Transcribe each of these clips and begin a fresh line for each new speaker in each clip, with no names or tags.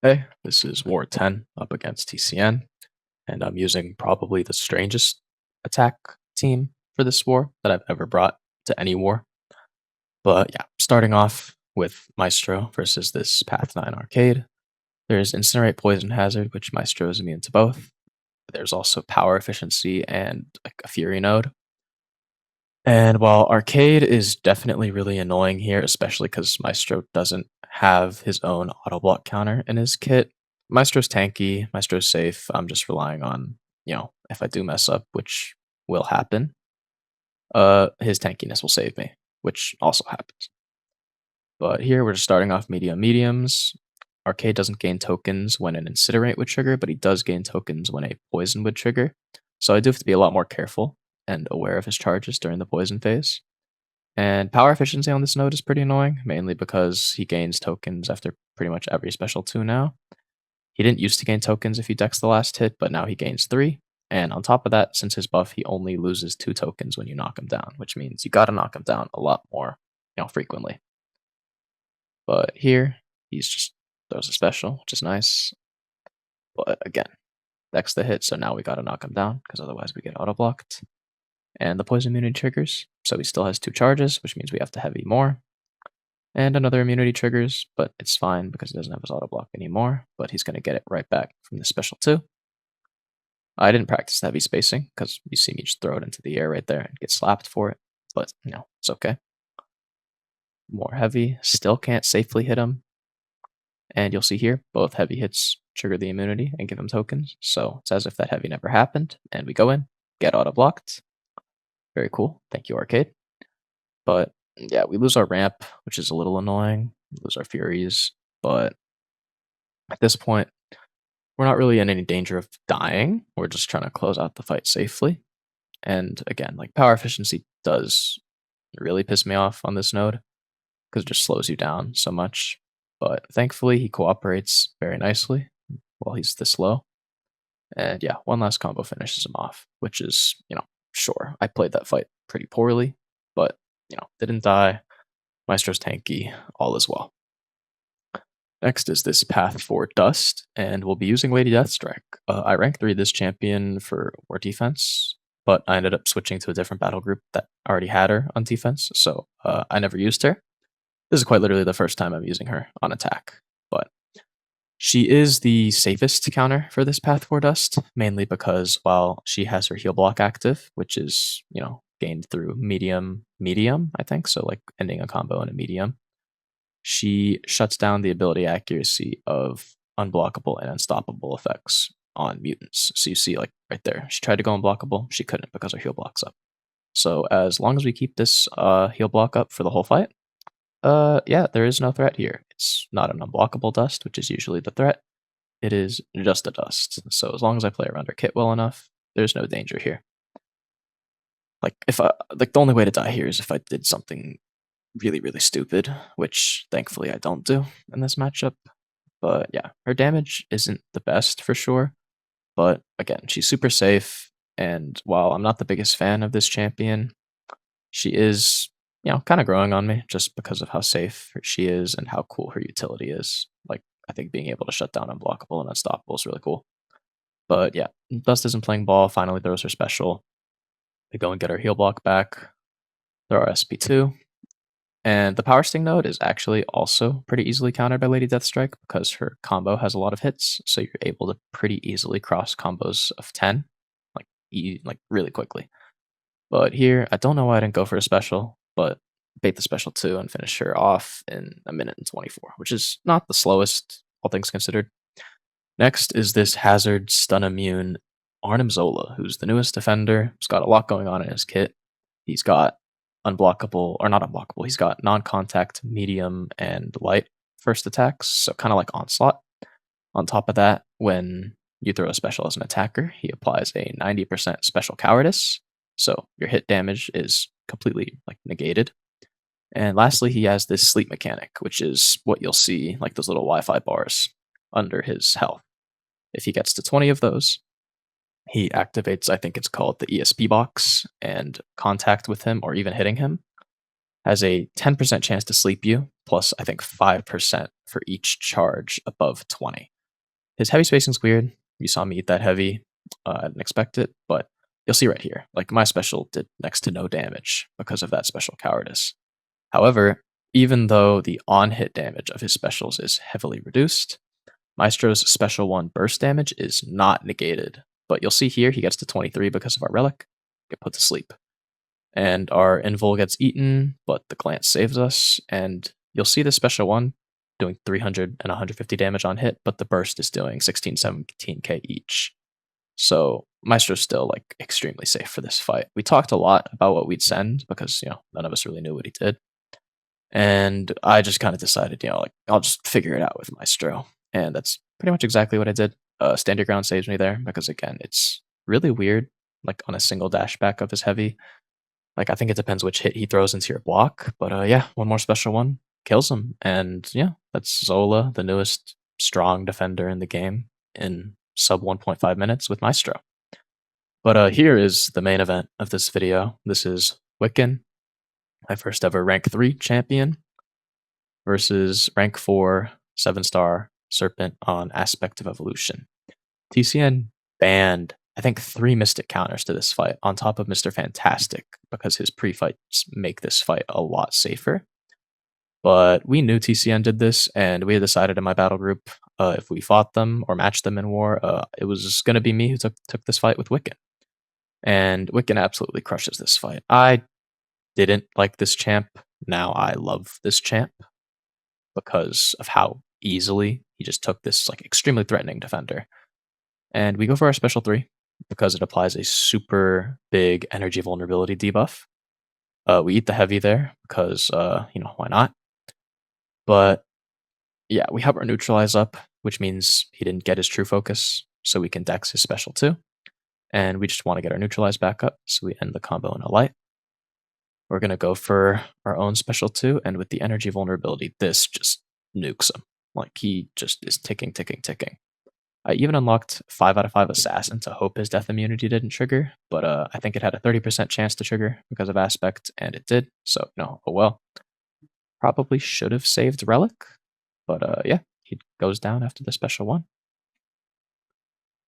Hey, this is War 10 up against TCN, and I'm using probably the strangest attack team for this war that I've ever brought to any war. But yeah, starting off with Maestro versus this Path 9 arcade. There's Incinerate Poison Hazard, which Maestro is immune to both. There's also Power Efficiency and like a Fury node. And while Arcade is definitely really annoying here, especially because Maestro doesn't have his own auto block counter in his kit, Maestro's tanky, Maestro's safe. I'm just relying on, if I do mess up, which will happen, his tankiness will save me, which also happens. But here we're just starting off mediums. Arcade doesn't gain tokens when an Incinerate would trigger, but he does gain tokens when a Poison would trigger. So I do have to be a lot more careful and aware of his charges during the Poison phase. And power efficiency on this node is pretty annoying, mainly because he gains tokens after pretty much every special 2 now. He didn't used to gain tokens if he decks the last hit, but now he gains 3. And on top of that, since his buff, he only loses 2 tokens when you knock him down, which means you gotta knock him down a lot more, frequently. But here, he's just throws a special, which is nice. But again, decks the hit, so now we gotta knock him down, because otherwise we get auto-blocked. And the poison immunity triggers, so he still has 2 charges, which means we have to heavy more. And another immunity triggers, but it's fine because he doesn't have his auto block anymore, but he's going to get it right back from the special 2. I didn't practice heavy spacing because you see me just throw it into the air right there and get slapped for it, but it's okay. More heavy, still can't safely hit him. And you'll see here, both heavy hits trigger the immunity and give him tokens, so it's as if that heavy never happened, and we go in, get auto blocked. Very cool, thank you Arcade. But yeah, we lose our ramp, which is a little annoying. We lose our Furies, but at this point, we're not really in any danger of dying. We're just trying to close out the fight safely. And again, like power efficiency does really piss me off on this node because it just slows you down so much. But thankfully, he cooperates very nicely while he's this low. And yeah, one last combo finishes him off, which is, sure, I played that fight pretty poorly, but, didn't die. Maestro's tanky, all is well. Next is this Path for Dust, and we'll be using Lady Deathstrike. I rank 3 this champion for war defense, but I ended up switching to a different battle group that already had her on defense, so I never used her. This is quite literally the first time I'm using her on attack, but she is the safest counter for this Path for Dust, mainly because while she has her heal block active, which is, gained through medium, I think, so like ending a combo in a medium, she shuts down the ability accuracy of unblockable and unstoppable effects on mutants. So you see, like right there, she tried to go unblockable, she couldn't because her heal block's up. So as long as we keep this heal block up for the whole fight, yeah, there is no threat here. It's not an unblockable dust, which is usually the threat. It is just a dust. So as long as I play around her kit well enough, there's no danger here. Like the only way to die here is if I did something really, really stupid, which thankfully I don't do in this matchup. But yeah, her damage isn't the best for sure. But again, she's super safe. And while I'm not the biggest fan of this champion, she is, kind of growing on me just because of how safe she is and how cool her utility is. Like, I think being able to shut down unblockable and unstoppable is really cool. But yeah, Dust isn't playing ball, finally throws her special. We go and get our heal block back. Throw our SP2. And the Power Sting node is actually also pretty easily countered by Lady Deathstrike because her combo has a lot of hits, so you're able to pretty easily cross combos of 10, like really quickly. But here, I don't know why I didn't go for a special, but bait the special 2 and finish her off in 1:24, which is not the slowest, all things considered. Next is this Hazard Stun Immune Arnim Zola, who's the newest defender. He's got a lot going on in his kit. He's got unblockable, or not unblockable, he's got non-contact, medium, and light first attacks, so kind of like Onslaught. On top of that, when you throw a special as an attacker, he applies a 90% special cowardice, so your hit damage is completely negated. And lastly, he has this sleep mechanic, which is what you'll see, like those little Wi-Fi bars under his health. If he gets to 20 of those, he activates, I think it's called the ESP box, and contact with him or even hitting him has a 10% chance to sleep you, plus I think 5% for each charge above 20. His heavy spacing's weird. You saw me eat that heavy. I didn't expect it, but you'll see right here. Like my special did next to no damage because of that special cowardice. However, even though the on-hit damage of his specials is heavily reduced, Maestro's special 1 burst damage is not negated. But you'll see here he gets to 23 because of our relic. Get put to sleep. And our invul gets eaten, but the glance saves us. And you'll see the special 1 doing 300 and 150 damage on hit, but the burst is doing 16, 17k each. So Maestro's still like extremely safe for this fight. We talked a lot about what we'd send because none of us really knew what he did. And I just kind of decided, like I'll just figure it out with Maestro. And that's pretty much exactly what I did. Stand your ground saves me there because again, it's really weird, like on a single dash back of his heavy. Like I think it depends which hit he throws into your block, but yeah, one more special 1 kills him, and yeah, that's Zola, the newest strong defender in the game, in sub 1.5 minutes with Maestro. But here is the main event of this video. This is Wiccan, my first ever rank 3 champion, versus rank 4 7-star Serpent on Aspect of Evolution. TCN banned, I think, 3 Mystic counters to this fight on top of Mr. Fantastic because his pre-fights make this fight a lot safer. But we knew TCN did this, and we had decided in my battle group if we fought them or matched them in war, it was going to be me who took this fight with Wiccan. And Wiccan absolutely crushes this fight. I didn't like this champ. Now I love this champ because of how easily he just took this like extremely threatening defender. And we go for our special 3 because it applies a super big energy vulnerability debuff. We eat the heavy there because, why not? But yeah, we have our neutralize up, which means he didn't get his true focus, so we can dex his special 2. And we just want to get our neutralize back up, so we end the combo in a light. We're going to go for our own special 2, and with the energy vulnerability, this just nukes him. Like, he just is ticking, ticking, ticking. I even unlocked 5 out of 5 Assassin to hope his death immunity didn't trigger, but I think it had a 30% chance to trigger because of Aspect, and it did, so, oh well. Probably should have saved Relic, but yeah, he goes down after the special 1.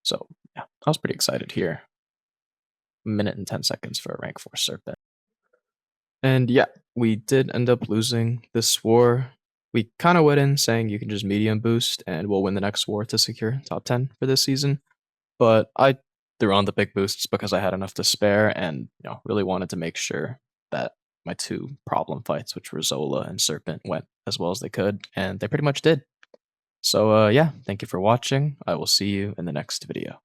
So, yeah, I was pretty excited here. 1 minute and 10 seconds for a rank 4 Serpent. And yeah, we did end up losing this war. We kind of went in saying you can just medium boost and we'll win the next war to secure top 10 for this season. But I threw on the big boosts because I had enough to spare and really wanted to make sure that my 2 problem fights, which were Zola and Serpent, went as well as they could, and they pretty much did. So yeah, thank you for watching. I will see you in the next video.